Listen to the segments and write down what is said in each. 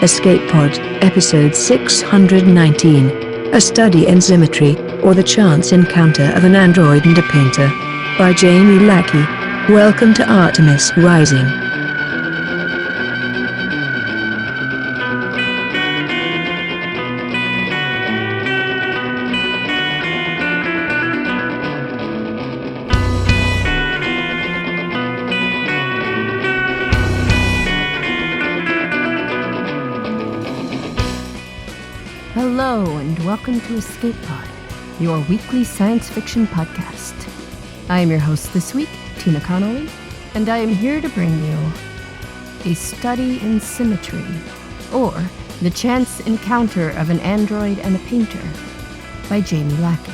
Escape Pod, Episode 619, A Study in Symmetry, or the Chance Encounter of an Android and a Painter, by Jamie Lackey. Welcome to Artemis Rising. Hello and welcome to Escape Pod, your weekly science fiction podcast. I am your host this week, Tina Connolly, and I am here to bring you A Study in Symmetry, or The Chance Encounter of an Android and a Painter, by Jamie Lackey.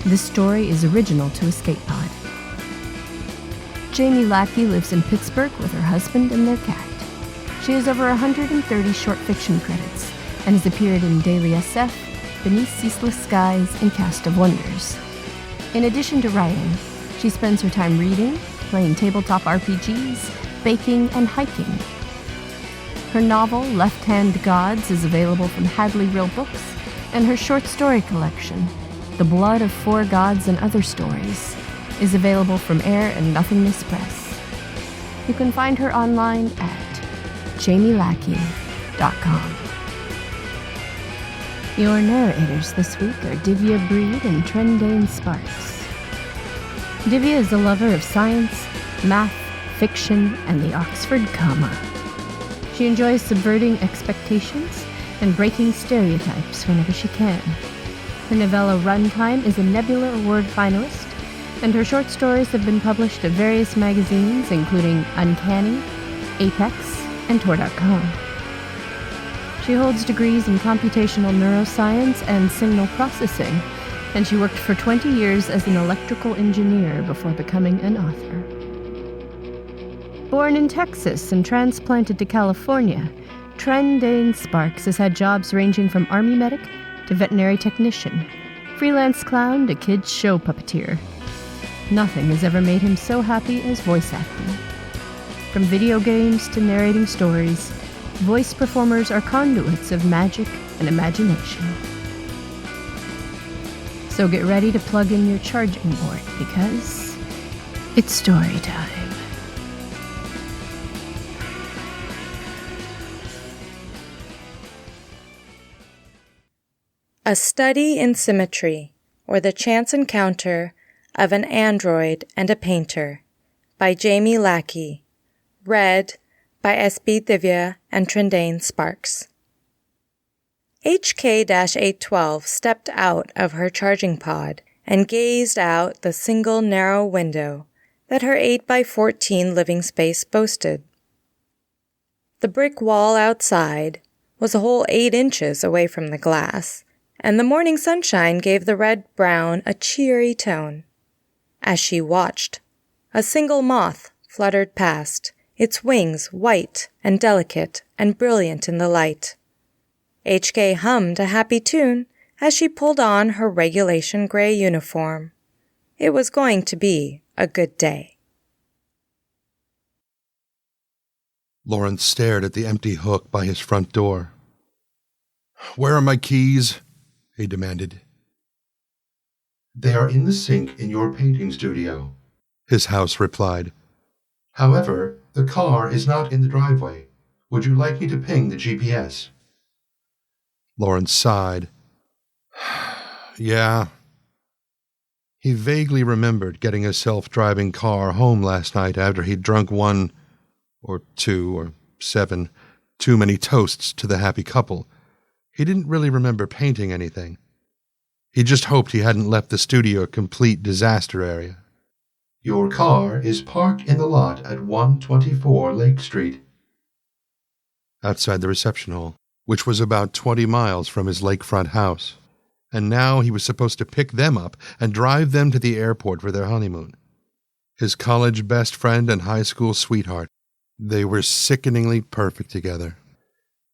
This story is original to Escape Pod. Jamie Lackey lives in Pittsburgh with her husband and their cat. She has over 130 short fiction credits, and has appeared in Daily SF, Beneath Ceaseless Skies, and Cast of Wonders. In addition to writing, she spends her time reading, playing tabletop RPGs, baking, and hiking. Her novel, Left Hand Gods, is available from Hadley Real Books, and her short story collection, The Blood of Four Gods and Other Stories, is available from Air and Nothingness Press. You can find her online at jamielackey.com. Your narrators this week are Divya Breed and Trendane Sparks. Divya is a lover of science, math, fiction, and the Oxford comma. She enjoys subverting expectations and breaking stereotypes whenever she can. Her novella Runtime is a Nebula Award finalist, and her short stories have been published at various magazines including Uncanny, Apex, and Tor.com. She holds degrees in computational neuroscience and signal processing, and she worked for 20 years as an electrical engineer before becoming an author. Born in Texas and transplanted to California, Trendane Sparks has had jobs ranging from army medic to veterinary technician, freelance clown to kids show puppeteer. Nothing has ever made him so happy as voice acting. From video games to narrating stories, voice performers are conduits of magic and imagination. So get ready to plug in your charging board because it's story time. A Study in Symmetry, or the Chance Encounter of an Android and a Painter, by Jamie Lackey. Read by S.B. Divya and Trendane Sparks. HK-812 stepped out of her charging pod and gazed out the single narrow window that her 8x14 living space boasted. The brick wall outside was a whole 8 inches away from the glass, and the morning sunshine gave the red-brown a cheery tone. As she watched, a single moth fluttered past, its wings white and delicate and brilliant in the light. HK hummed a happy tune as she pulled on her regulation gray uniform. It was going to be a good day. Lawrence stared at the empty hook by his front door. "Where are my keys?" he demanded. "They are in the sink in your painting studio," his house replied. "However, the car is not in the driveway. Would you like me to ping the GPS?" Lawrence sighed. Yeah. He vaguely remembered getting a self-driving car home last night after he'd drunk 1 or 2 or 7 too many toasts to the happy couple. He didn't really remember painting anything. He just hoped he hadn't left the studio a complete disaster area. "Your car is parked in the lot at 124 Lake Street." Outside the reception hall, which was about 20 miles from his lakefront house. And now he was supposed to pick them up and drive them to the airport for their honeymoon. His college best friend and high school sweetheart. They were sickeningly perfect together.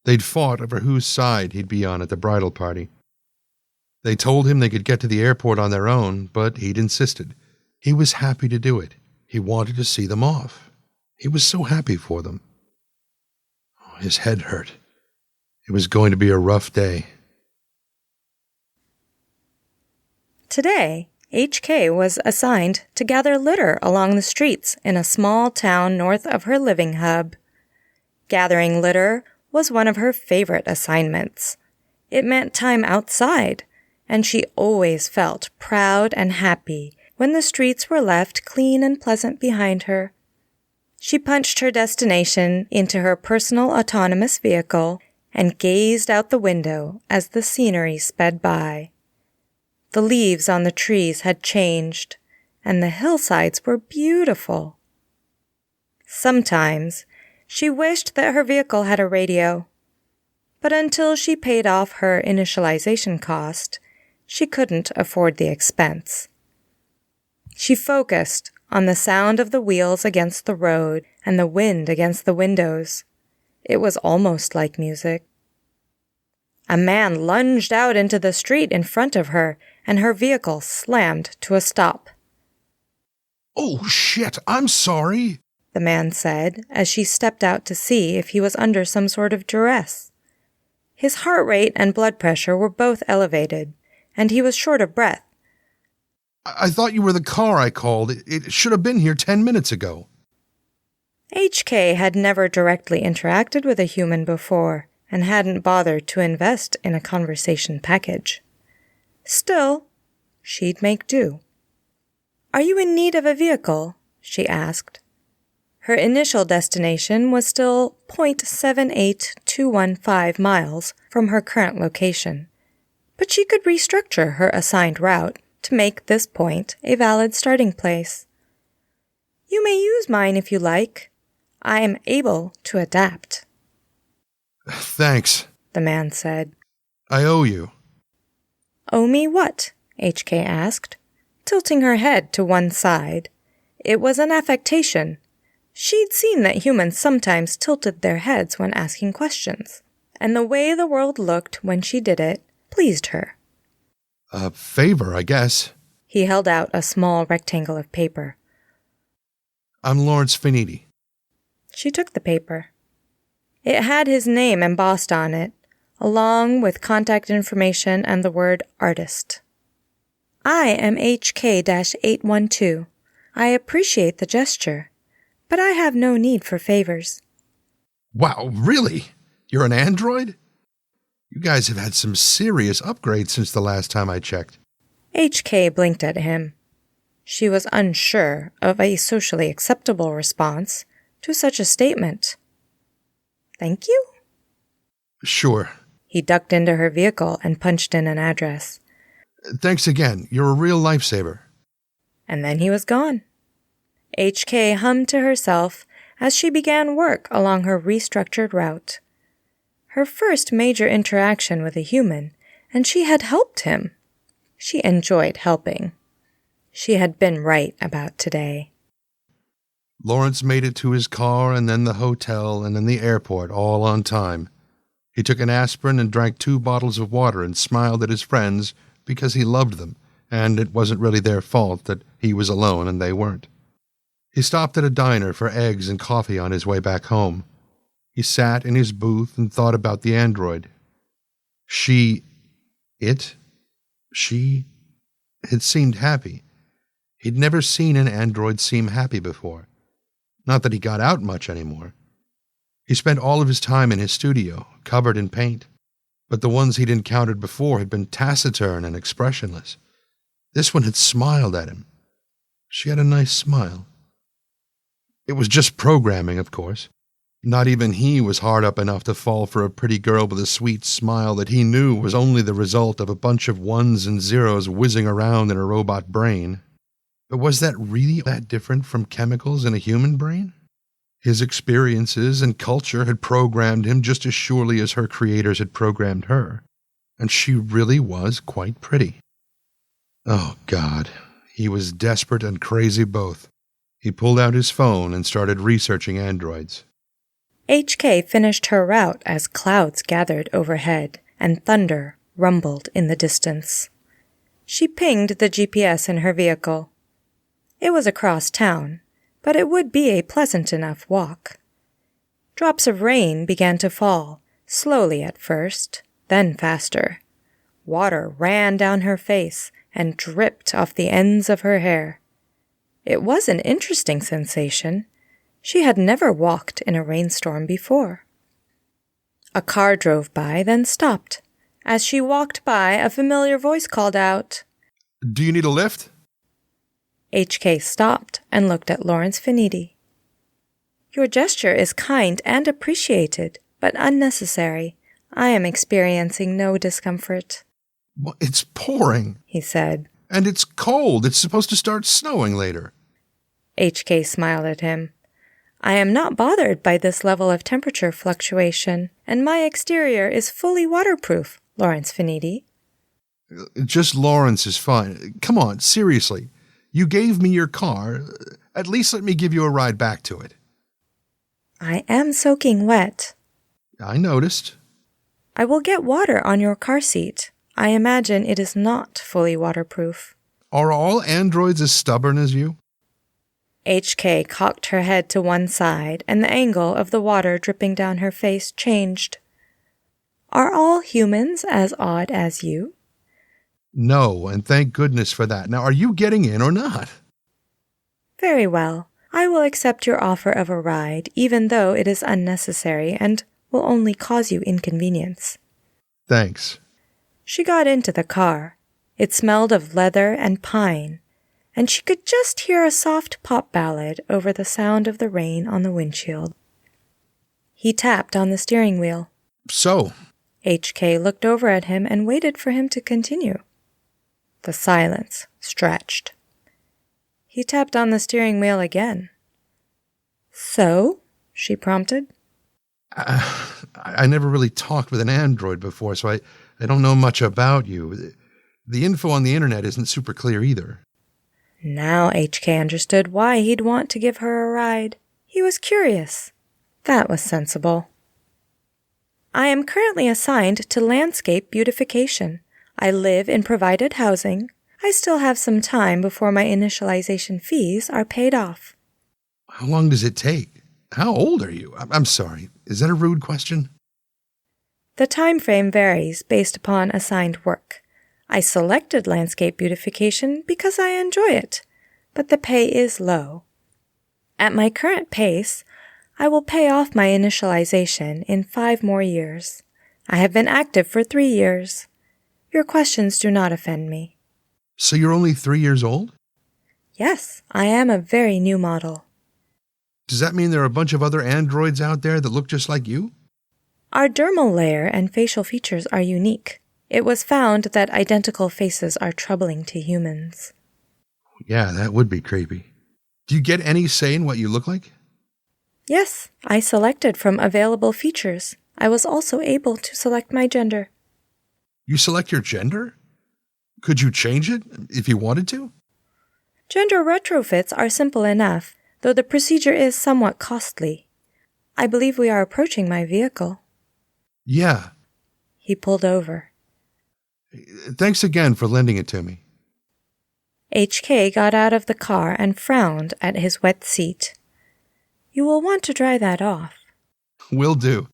They'd fought over whose side he'd be on at the bridal party. They told him they could get to the airport on their own, but he'd insisted. He was happy to do it. He wanted to see them off. He was so happy for them. His head hurt. It was going to be a rough day. Today, HK was assigned to gather litter along the streets in a small town north of her living hub. Gathering litter was one of her favorite assignments. It meant time outside, and she always felt proud and happy when the streets were left clean and pleasant behind her. She punched her destination into her personal autonomous vehicle and gazed out the window as the scenery sped by. The leaves on the trees had changed, and the hillsides were beautiful. Sometimes she wished that her vehicle had a radio, but until she paid off her initialization cost, she couldn't afford the expense. She focused on the sound of the wheels against the road and the wind against the windows. It was almost like music. A man lunged out into the street in front of her, and her vehicle slammed to a stop. "Oh, shit, I'm sorry," the man said as she stepped out to see if he was under some sort of duress. His heart rate and blood pressure were both elevated, and he was short of breath. I thought you were the car I called. It should have been here 10 minutes ago." HK had never directly interacted with a human before and hadn't bothered to invest in a conversation package. Still, she'd make do. "Are you in need of a vehicle?" she asked. Her initial destination was still 0.78215 miles from her current location, but she could restructure her assigned route to make this point a valid starting place. "You may use mine if you like. I am able to adapt." "Thanks," the man said. "I owe you." "Owe me what?" HK asked, tilting her head to one side. It was an affectation. She'd seen that humans sometimes tilted their heads when asking questions, and the way the world looked when she did it pleased her. "A favor, I guess." He held out a small rectangle of paper. "I'm Lawrence Finiti." She took the paper. It had his name embossed on it, along with contact information and the word artist. "I am HK-812. I appreciate the gesture, but I have no need for favors." "Wow, really? You're an android? You guys have had some serious upgrades since the last time I checked." HK blinked at him. She was unsure of a socially acceptable response to such a statement. "Thank you?" "Sure." He ducked into her vehicle and punched in an address. "Thanks again. You're a real lifesaver." And then he was gone. HK hummed to herself as she began work along her restructured route. Her first major interaction with a human, and she had helped him. She enjoyed helping. She had been right about today. Lawrence made it to his car and then the hotel and then the airport all on time. He took an aspirin and drank 2 bottles of water and smiled at his friends because he loved them, and it wasn't really their fault that he was alone and they weren't. He stopped at a diner for eggs and coffee on his way back home. He sat in his booth and thought about the android. She had seemed happy. He'd never seen an android seem happy before. Not that he got out much anymore. He spent all of his time in his studio, covered in paint, but the ones he'd encountered before had been taciturn and expressionless. This one had smiled at him. She had a nice smile. It was just programming, of course. Not even he was hard up enough to fall for a pretty girl with a sweet smile that he knew was only the result of a bunch of ones and zeros whizzing around in a robot brain. But was that really that different from chemicals in a human brain? His experiences and culture had programmed him just as surely as her creators had programmed her, and she really was quite pretty. Oh, God. He was desperate and crazy both. He pulled out his phone and started researching androids. HK finished her route as clouds gathered overhead and thunder rumbled in the distance. She pinged the GPS in her vehicle. It was across town, but it would be a pleasant enough walk. Drops of rain began to fall, slowly at first, then faster. Water ran down her face and dripped off the ends of her hair. It was an interesting sensation. She had never walked in a rainstorm before. A car drove by, then stopped. As she walked by, a familiar voice called out, "Do you need a lift?" HK stopped and looked at Lawrence Finidi. "Your gesture is kind and appreciated, but unnecessary. I am experiencing no discomfort." "Well, it's pouring," he said. "And it's cold. It's supposed to start snowing later." HK smiled at him. "I am not bothered by this level of temperature fluctuation, and my exterior is fully waterproof, Lawrence Finidi." "Just Lawrence is fine. Come on, seriously. You gave me your car. At least let me give you a ride back to it." "I am soaking wet." "I noticed." "I will get water on your car seat. I imagine it is not fully waterproof." "Are all androids as stubborn as you?" HK cocked her head to one side, and the angle of the water dripping down her face changed. "Are all humans as odd as you?" "No, and thank goodness for that. Now, are you getting in or not?" "Very well. I will accept your offer of a ride, even though it is unnecessary and will only cause you inconvenience." "Thanks." She got into the car. It smelled of leather and pine, and she could just hear a soft pop ballad over the sound of the rain on the windshield. He tapped on the steering wheel. "So?" HK looked over at him and waited for him to continue. The silence stretched. He tapped on the steering wheel again. "So?" she prompted. I never really talked with an android before, so I don't know much about you. The info on the internet isn't super clear either." Now HK understood why he'd want to give her a ride. He was curious. That was sensible. "I am currently assigned to landscape beautification. I live in provided housing. I still have some time before my initialization fees are paid off." "How long does it take? How old are you? I'm sorry. Is that a rude question?" The time frame varies based upon assigned work. I selected landscape beautification because I enjoy it, but the pay is low. At my current pace, I will pay off my initialization in 5 more years. I have been active for 3 years. Your questions do not offend me. "So you're only 3 years old?" Yes, I am a very new model. "Does that mean there are a bunch of other androids out there that look just like you?" Our dermal layer and facial features are unique. It was found that identical faces are troubling to humans. "Yeah, that would be creepy. Do you get any say in what you look like?" Yes, I selected from available features. I was also able to select my gender. "You select your gender? Could you change it if you wanted to?" Gender retrofits are simple enough, though the procedure is somewhat costly. I believe we are approaching my vehicle. "Yeah. He pulled over. Thanks again for lending it to me." HK got out of the car and frowned at his wet seat. "You will want to dry that off." "Will do.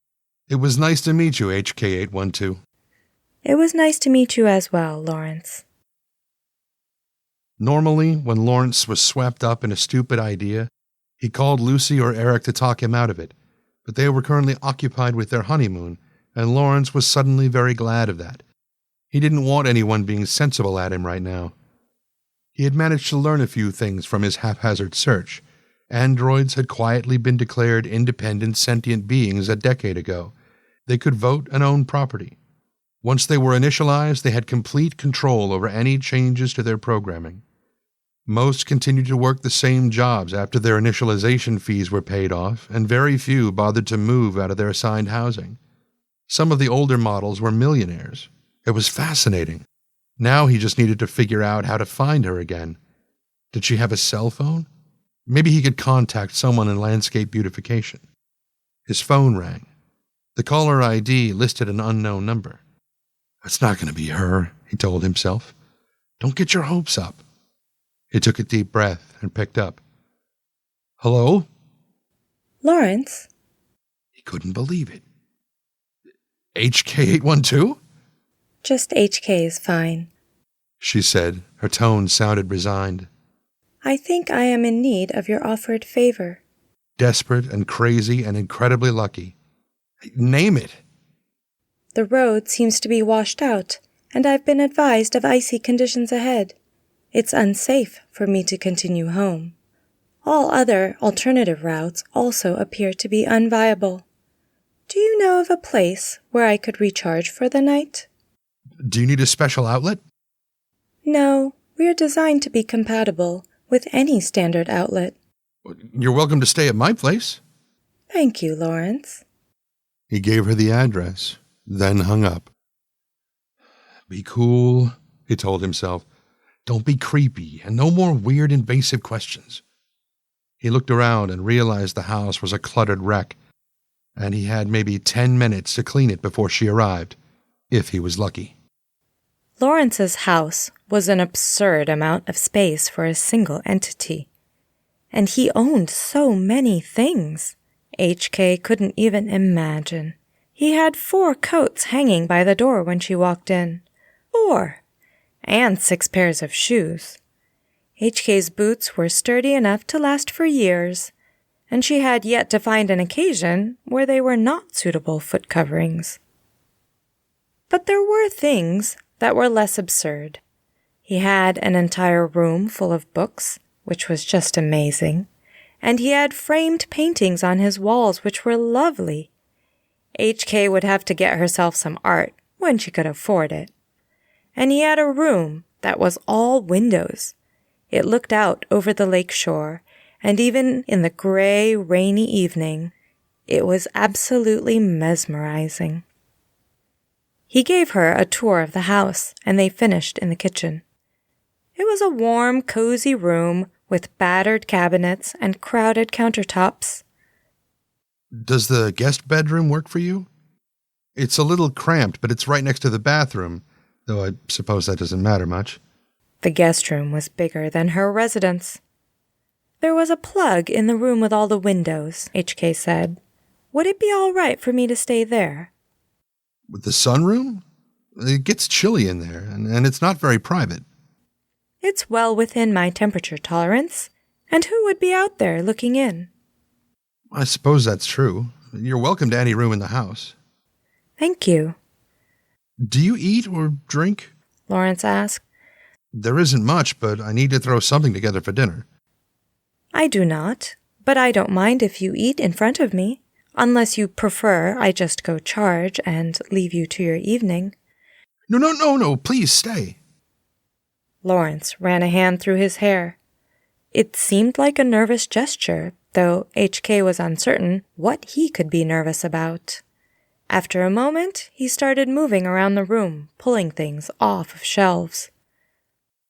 It was nice to meet you, HK812. It was nice to meet you as well, Lawrence. Normally, when Lawrence was swept up in a stupid idea, he called Lucy or Eric to talk him out of it, but they were currently occupied with their honeymoon, and Lawrence was suddenly very glad of that. He didn't want anyone being sensible at him right now. He had managed to learn a few things from his haphazard search. Androids had quietly been declared independent sentient beings a decade ago. They could vote and own property. Once they were initialized, they had complete control over any changes to their programming. Most continued to work the same jobs after their initialization fees were paid off, and very few bothered to move out of their assigned housing. Some of the older models were millionaires. It was fascinating. Now he just needed to figure out how to find her again. Did she have a cell phone? Maybe he could contact someone in landscape beautification. His phone rang. The caller ID listed an unknown number. "It's not going to be her," he told himself. "Don't get your hopes up." He took a deep breath and picked up. "Hello?" Lawrence? He couldn't believe it. HK812? Just HK is fine. She said. Her tone sounded resigned. I think I am in need of your offered favor. Desperate and crazy and incredibly lucky. Name it. The road seems to be washed out, and I've been advised of icy conditions ahead. It's unsafe for me to continue home. All other alternative routes also appear to be unviable. Do you know of a place where I could recharge for the night? Do you need a special outlet? No, we're designed to be compatible with any standard outlet. You're welcome to stay at my place. Thank you, Lawrence. He gave her the address, then hung up. Be cool, he told himself. Don't be creepy, and no more weird, invasive questions. He looked around and realized the house was a cluttered wreck, and he had maybe 10 minutes to clean it before she arrived, if he was lucky. Lawrence's house was an absurd amount of space for a single entity. And he owned so many things. HK couldn't even imagine. He had 4 coats hanging by the door when she walked in. 4! And 6 pairs of shoes. HK's boots were sturdy enough to last for years, and she had yet to find an occasion where they were not suitable foot coverings. But there were things that were less absurd. He had an entire room full of books, which was just amazing, and he had framed paintings on his walls which were lovely. HK would have to get herself some art when she could afford it. And he had a room that was all windows. It looked out over the lake shore, and even in the gray, rainy evening, it was absolutely mesmerizing. He gave her a tour of the house, and they finished in the kitchen. It was a warm, cozy room with battered cabinets and crowded countertops. Does the guest bedroom work for you? It's a little cramped, but it's right next to the bathroom, though I suppose that doesn't matter much. The guest room was bigger than her residence. There was a plug in the room with all the windows, HK said. Would it be all right for me to stay there? With the sunroom? It gets chilly in there, and it's not very private. It's well within my temperature tolerance, and who would be out there looking in? I suppose that's true. You're welcome to any room in the house. Thank you. Do you eat or drink? Lawrence asked. There isn't much, but I need to throw something together for dinner. I do not, but I don't mind if you eat in front of me, unless you prefer I just go charge and leave you to your evening. No, please stay. Lawrence ran a hand through his hair. It seemed like a nervous gesture, though HK was uncertain what he could be nervous about. After a moment, he started moving around the room, pulling things off of shelves.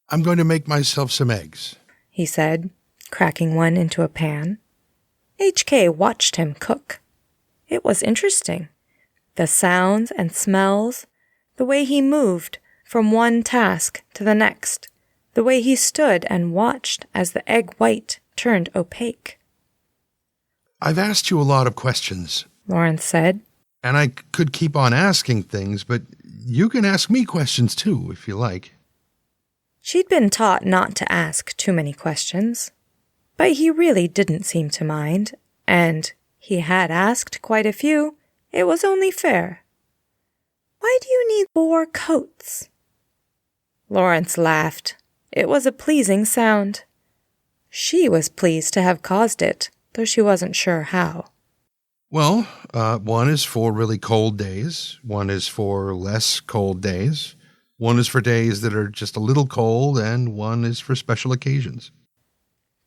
I'm going to make myself some eggs, he said, cracking one into a pan. HK watched him cook. It was interesting. The sounds and smells, the way he moved from one task to the next, the way he stood and watched as the egg white turned opaque. I've asked you a lot of questions, Lawrence said. And I could keep on asking things, but you can ask me questions too, if you like. She'd been taught not to ask too many questions, but he really didn't seem to mind, and he had asked quite a few. It was only fair. Why do you need 4 coats? Lawrence laughed. It was a pleasing sound. She was pleased to have caused it, though she wasn't sure how. Well, one is for really cold days, one is for less cold days, one is for days that are just a little cold, and one is for special occasions.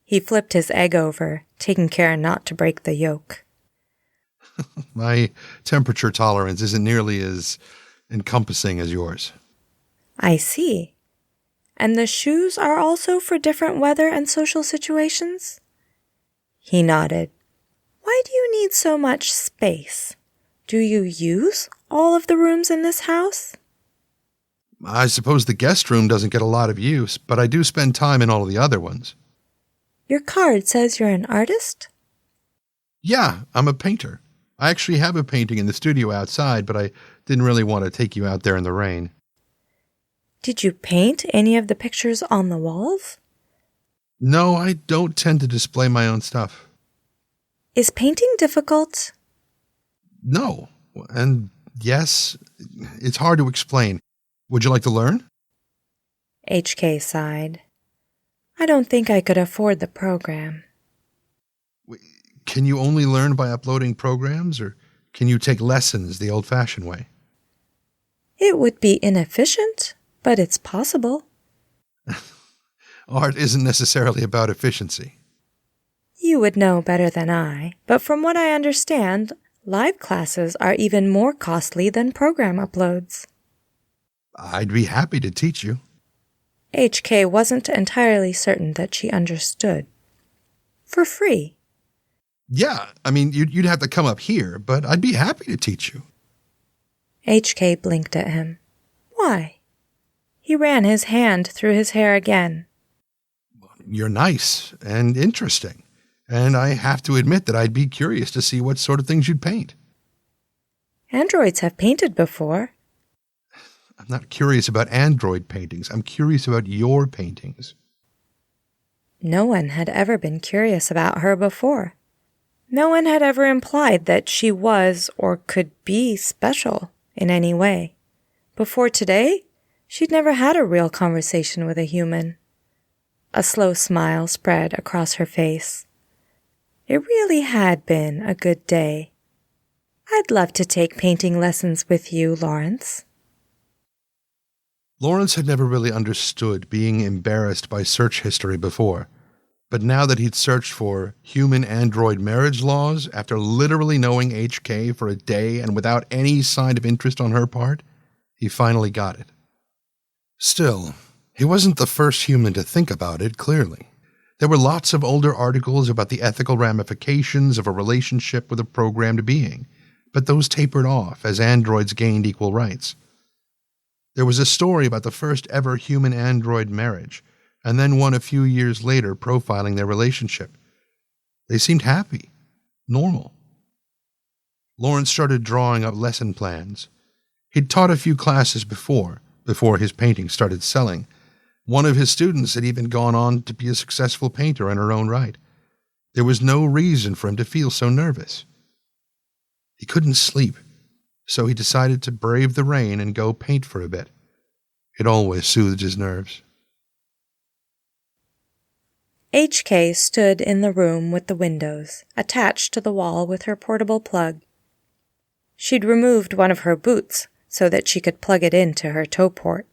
He flipped his egg over, taking care not to break the yolk. My temperature tolerance isn't nearly as encompassing as yours. I see. And the shoes are also for different weather and social situations? He nodded. Why do you need so much space? Do you use all of the rooms in this house? I suppose the guest room doesn't get a lot of use, but I do spend time in all of the other ones. Your card says you're an artist? Yeah, I'm a painter. I actually have a painting in the studio outside, but I didn't really want to take you out there in the rain. Did you paint any of the pictures on the walls? No, I don't tend to display my own stuff. Is painting difficult? No, and yes, it's hard to explain. Would you like to learn? HK sighed. I don't think I could afford the program. Can you only learn by uploading programs, or can you take lessons the old-fashioned way? It would be inefficient, but it's possible. Art isn't necessarily about efficiency. You would know better than I, but from what I understand, live classes are even more costly than program uploads. I'd be happy to teach you. HK wasn't entirely certain that she understood. For free. Yeah, I mean, you'd have to come up here, but I'd be happy to teach you. HK blinked at him. Why? He ran his hand through his hair again. You're nice and interesting, and I have to admit that I'd be curious to see what sort of things you'd paint. Androids have painted before. I'm not curious about android paintings. I'm curious about your paintings. No one had ever been curious about her before. No one had ever implied that she was or could be special in any way. Before today, she'd never had a real conversation with a human. A slow smile spread across her face. It really had been a good day. I'd love to take painting lessons with you, Lawrence. Lawrence had never really understood being embarrassed by search history before. But now that he'd searched for human-android marriage laws after literally knowing HK for a day and without any sign of interest on her part, he finally got it. Still, he wasn't the first human to think about it, clearly. There were lots of older articles about the ethical ramifications of a relationship with a programmed being, but those tapered off as androids gained equal rights. There was a story about the first ever human-android marriage, and then one a few years later profiling their relationship. They seemed happy, normal. Lawrence started drawing up lesson plans. He'd taught a few classes before his painting started selling. One of his students had even gone on to be a successful painter in her own right. There was no reason for him to feel so nervous. He couldn't sleep, so he decided to brave the rain and go paint for a bit. It always soothed his nerves. HK stood in the room with the windows, attached to the wall with her portable plug. She'd removed one of her boots so that she could plug it into her toe port.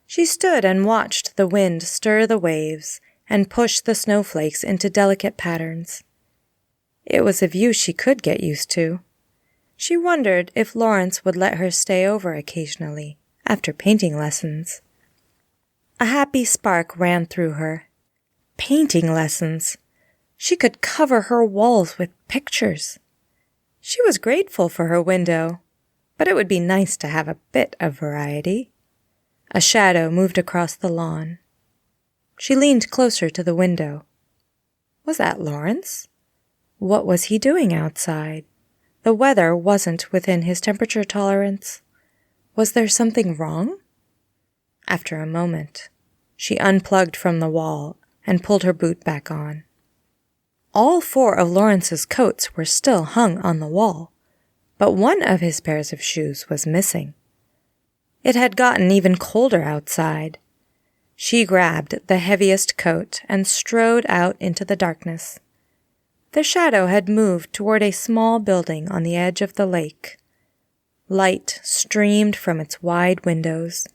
She stood and watched the wind stir the waves and push the snowflakes into delicate patterns. It was a view she could get used to. She wondered if Lawrence would let her stay over occasionally, after painting lessons. A happy spark ran through her. Painting lessons. She could cover her walls with pictures. She was grateful for her window, but it would be nice to have a bit of variety. A shadow moved across the lawn. She leaned closer to the window. Was that Lawrence? What was he doing outside? The weather wasn't within his temperature tolerance. Was there something wrong? After a moment, she unplugged from the wall and pulled her boot back on. All 4 of Lawrence's coats were still hung on the wall, but one of his pairs of shoes was missing. It had gotten even colder outside. She grabbed the heaviest coat and strode out into the darkness. The shadow had moved toward a small building on the edge of the lake. Light streamed from its wide windows.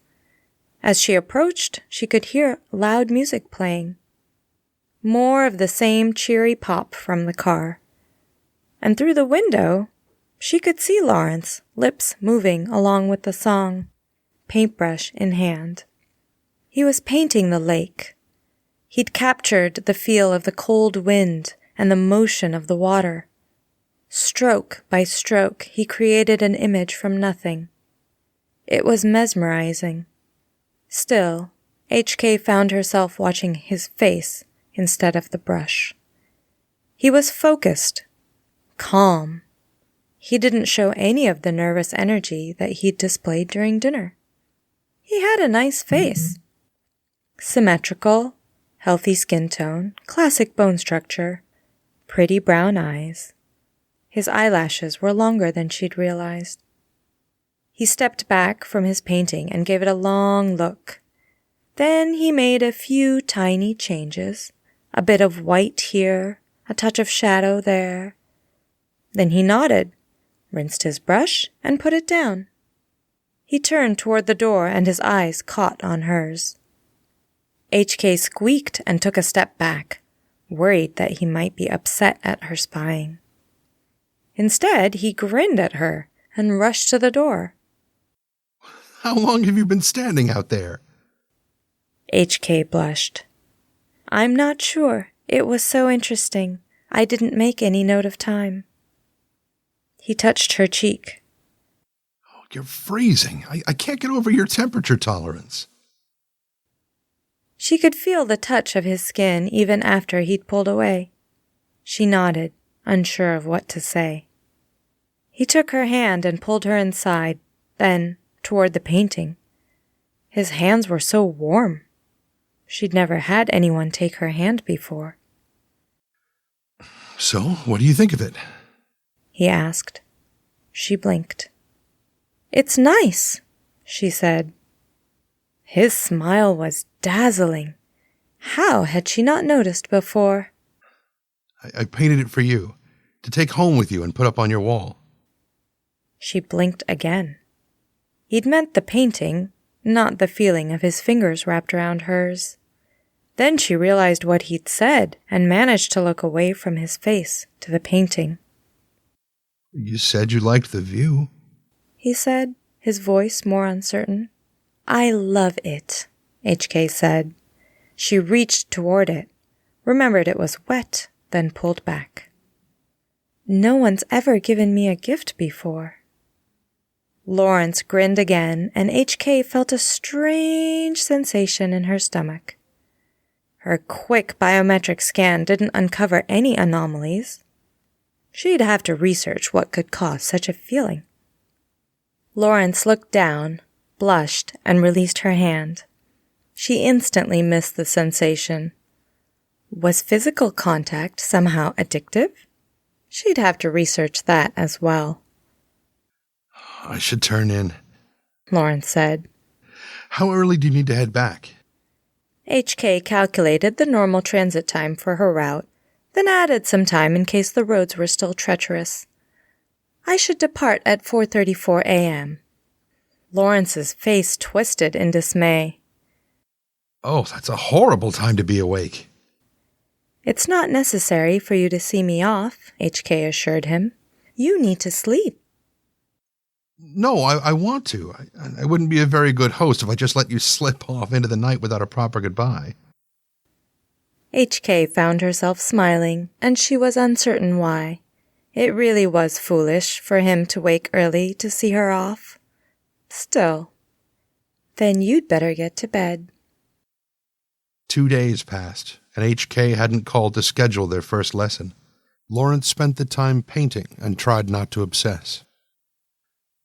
As she approached, she could hear loud music playing. More of the same cheery pop from the car. And through the window, she could see Lawrence, lips moving along with the song, paintbrush in hand. He was painting the lake. He'd captured the feel of the cold wind and the motion of the water. Stroke by stroke, he created an image from nothing. It was mesmerizing. Still, HK found herself watching his face instead of the brush. He was focused, calm. He didn't show any of the nervous energy that he'd displayed during dinner. He had a nice face. Symmetrical, healthy skin tone, classic bone structure, pretty brown eyes. His eyelashes were longer than she'd realized. He stepped back from his painting and gave it a long look. Then he made a few tiny changes, a bit of white here, a touch of shadow there. Then he nodded, rinsed his brush, and put it down. He turned toward the door and his eyes caught on hers. HK squeaked and took a step back, worried that he might be upset at her spying. Instead, he grinned at her and rushed to the door. How long have you been standing out there? HK blushed. I'm not sure. It was so interesting. I didn't make any note of time. He touched her cheek. Oh, you're freezing. I can't get over your temperature tolerance. She could feel the touch of his skin even after he'd pulled away. She nodded, unsure of what to say. He took her hand and pulled her inside, then toward the painting. His hands were so warm. She'd never had anyone take her hand before. So, what do you think of it? He asked. She blinked. It's nice, she said. His smile was dazzling. How had she not noticed before? I painted it for you, to take home with you and put up on your wall. She blinked again. He'd meant the painting, not the feeling of his fingers wrapped around hers. Then she realized what he'd said and managed to look away from his face to the painting. You said you liked the view, he said, his voice more uncertain. I love it, HK said. She reached toward it, remembered it was wet, then pulled back. No one's ever given me a gift before. Lawrence grinned again, and HK felt a strange sensation in her stomach. Her quick biometric scan didn't uncover any anomalies. She'd have to research what could cause such a feeling. Lawrence looked down, blushed, and released her hand. She instantly missed the sensation. Was physical contact somehow addictive? She'd have to research that as well. I should turn in, Lawrence said. How early do you need to head back? HK calculated the normal transit time for her route, then added some time in case the roads were still treacherous. I should depart at 4:34 a.m. Lawrence's face twisted in dismay. Oh, that's a horrible time to be awake. It's not necessary for you to see me off, HK assured him. You need to sleep. No, I want to. I wouldn't be a very good host if I just let you slip off into the night without a proper goodbye. HK found herself smiling, and she was uncertain why. It really was foolish for him to wake early to see her off. Still. Then you'd better get to bed. 2 days passed, and HK hadn't called to schedule their first lesson. Lawrence spent the time painting and tried not to obsess.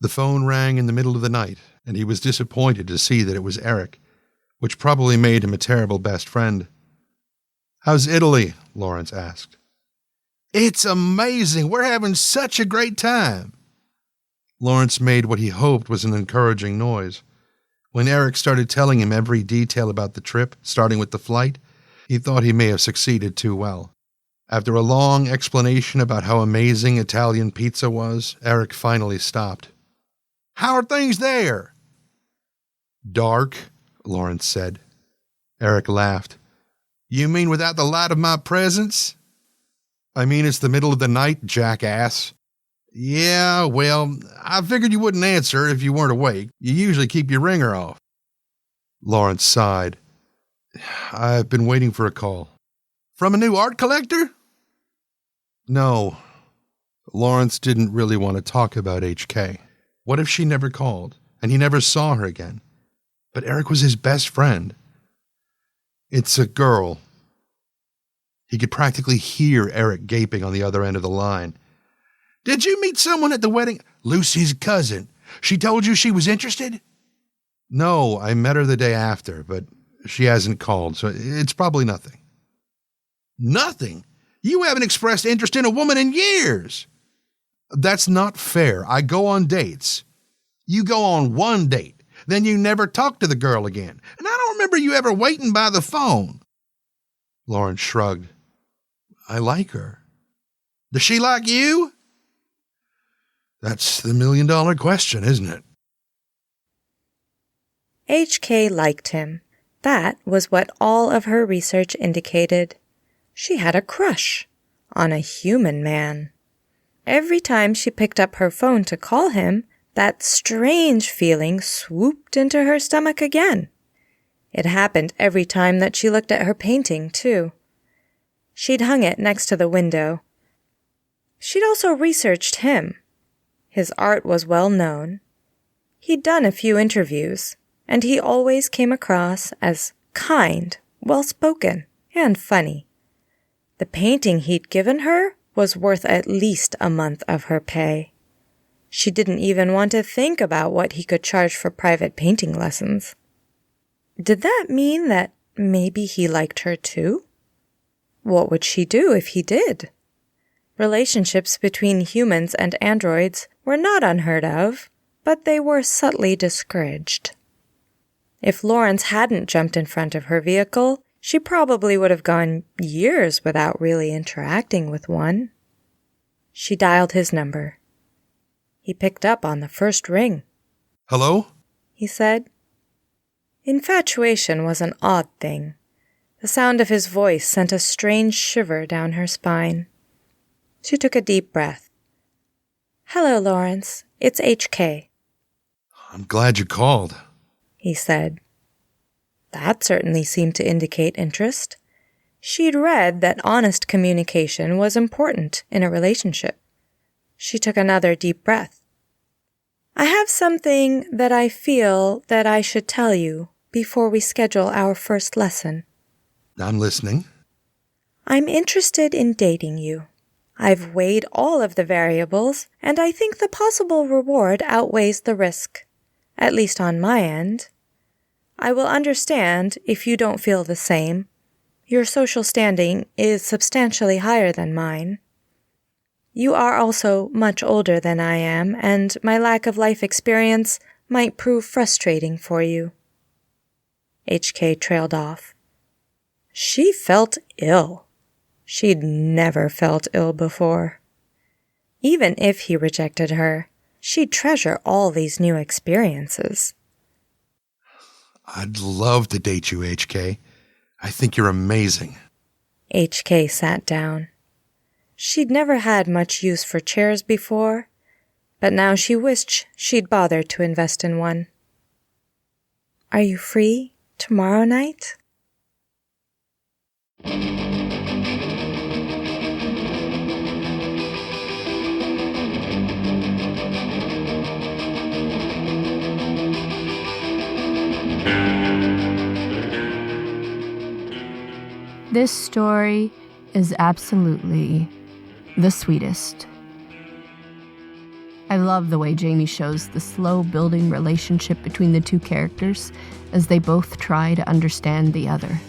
The phone rang in the middle of the night, and he was disappointed to see that it was Eric, which probably made him a terrible best friend. How's Italy? Lawrence asked. It's amazing. We're having such a great time. Lawrence made what he hoped was an encouraging noise. When Eric started telling him every detail about the trip, starting with the flight, he thought he may have succeeded too well. After a long explanation about how amazing Italian pizza was, Eric finally stopped. How are things there? Dark, Lawrence said. Eric laughed. You mean without the light of my presence? I mean it's the middle of the night, jackass. Yeah, well, I figured you wouldn't answer if you weren't awake. You usually keep your ringer off. Lawrence sighed. I've been waiting for a call. From a new art collector? No. Lawrence didn't really want to talk about HK. What if she never called, and he never saw her again? But Eric was his best friend. It's a girl. He could practically hear Eric gaping on the other end of the line. Did you meet someone at the wedding? Lucy's cousin. She told you she was interested? No, I met her the day after, but she hasn't called, so it's probably nothing. Nothing? You haven't expressed interest in a woman in years. That's not fair. I go on dates. You go on one date, then you never talk to the girl again, and I don't remember you ever waiting by the phone. Lawrence shrugged. I like her. Does she like you? That's the million-dollar question, isn't it? HK liked him. That was what all of her research indicated. She had a crush on a human man. Every time she picked up her phone to call him, that strange feeling swooped into her stomach again. It happened every time that she looked at her painting, too. She'd hung it next to the window. She'd also researched him. His art was well known. He'd done a few interviews, and he always came across as kind, well-spoken, and funny. The painting he'd given her was worth at least a month of her pay. She didn't even want to think about what he could charge for private painting lessons. Did that mean that maybe he liked her too? What would she do if he did? Relationships between humans and androids were not unheard of, but they were subtly discouraged. If Lawrence hadn't jumped in front of her vehicle, she probably would have gone years without really interacting with one. She dialed his number. He picked up on the first ring. Hello? He said. Infatuation was an odd thing. The sound of his voice sent a strange shiver down her spine. She took a deep breath. Hello, Lawrence. It's HK. I'm glad you called, he said. That certainly seemed to indicate interest. She'd read that honest communication was important in a relationship. She took another deep breath. I have something that I feel that I should tell you before we schedule our first lesson. I'm listening. I'm interested in dating you. I've weighed all of the variables, and I think the possible reward outweighs the risk, at least on my end. I will understand if you don't feel the same. Your social standing is substantially higher than mine. You are also much older than I am, and my lack of life experience might prove frustrating for you. HK trailed off. She felt ill. She'd never felt ill before. Even if he rejected her, she'd treasure all these new experiences. I'd love to date you, HK. I think you're amazing. HK sat down. She'd never had much use for chairs before, but now she wished she'd bothered to invest in one. Are you free tomorrow night? This story is absolutely the sweetest. I love the way Jamie shows the slow building relationship between the two characters as they both try to understand the other.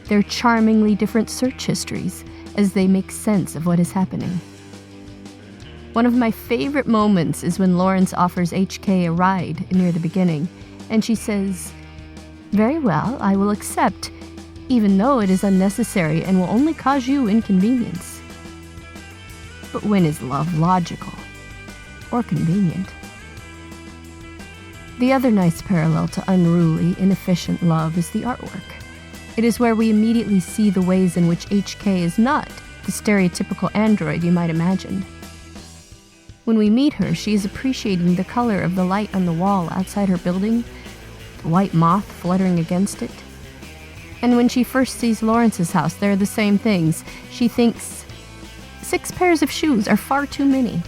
Their charmingly different search histories as they make sense of what is happening. One of my favorite moments is when Lawrence offers HK a ride near the beginning, and she says, "Very well, I will accept, even though it is unnecessary and will only cause you inconvenience." But when is love logical or convenient? The other nice parallel to unruly, inefficient love is the artwork. It is where we immediately see the ways in which HK is not the stereotypical android you might imagine. When we meet her, she is appreciating the color of the light on the wall outside her building, the white moth fluttering against it. And when she first sees Lawrence's house, there are the same things. She thinks 6 pairs of shoes are far too many,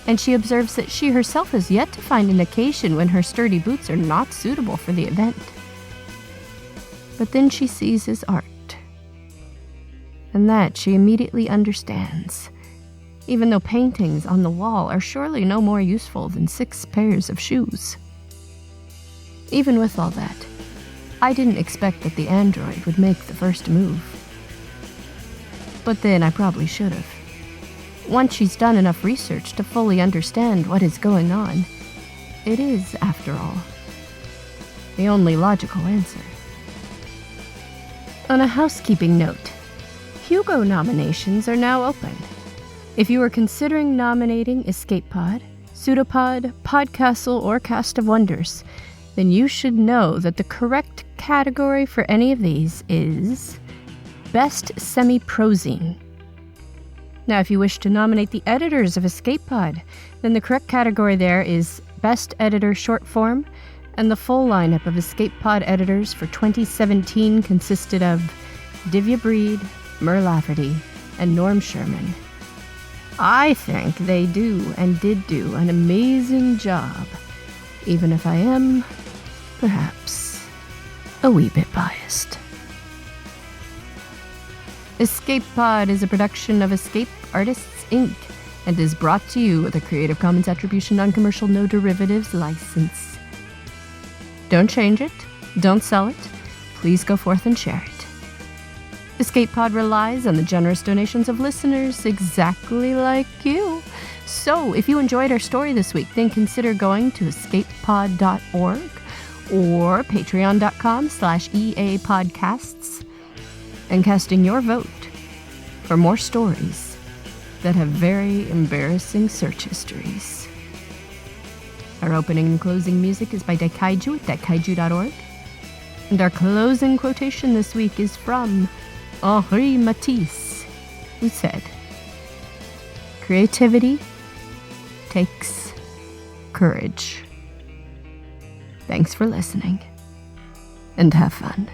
and she observes that she herself has yet to find an occasion when her sturdy boots are not suitable for the event. But then she sees his art, and that she immediately understands. even though paintings on the wall are surely no more useful than 6 pairs of shoes. Even with all that, I didn't expect that the android would make the first move. But then I probably should have. Once she's done enough research to fully understand what is going on, it is, after all, the only logical answer. On a housekeeping note, Hugo nominations are now open. If you are considering nominating Escape Pod, Pseudopod, Podcastle, or Cast of Wonders, then you should know that the correct category for any of these is Best Semi-Prozine. Now, if you wish to nominate the editors of Escape Pod, then the correct category there is Best Editor Short Form, and the full lineup of Escape Pod editors for 2017 consisted of Divya Breed, Mur Lafferty, and Norm Sherman. I think they do and did do an amazing job, even if I am, perhaps, a wee bit biased. Escape Pod is a production of Escape Artists, Inc., and is brought to you with a Creative Commons Attribution Non-Commercial No Derivatives license. Don't change it, don't sell it, please go forth and share it. Escape Pod relies on the generous donations of listeners exactly like you. So, if you enjoyed our story this week, then consider going to escapepod.org or patreon.com/EAPodcasts and casting your vote for more stories that have very embarrassing search histories. Our opening and closing music is by Daikaiju at daikaiju.org. And our closing quotation this week is from Henri Matisse, who said, "Creativity takes courage." Thanks for listening, and have fun.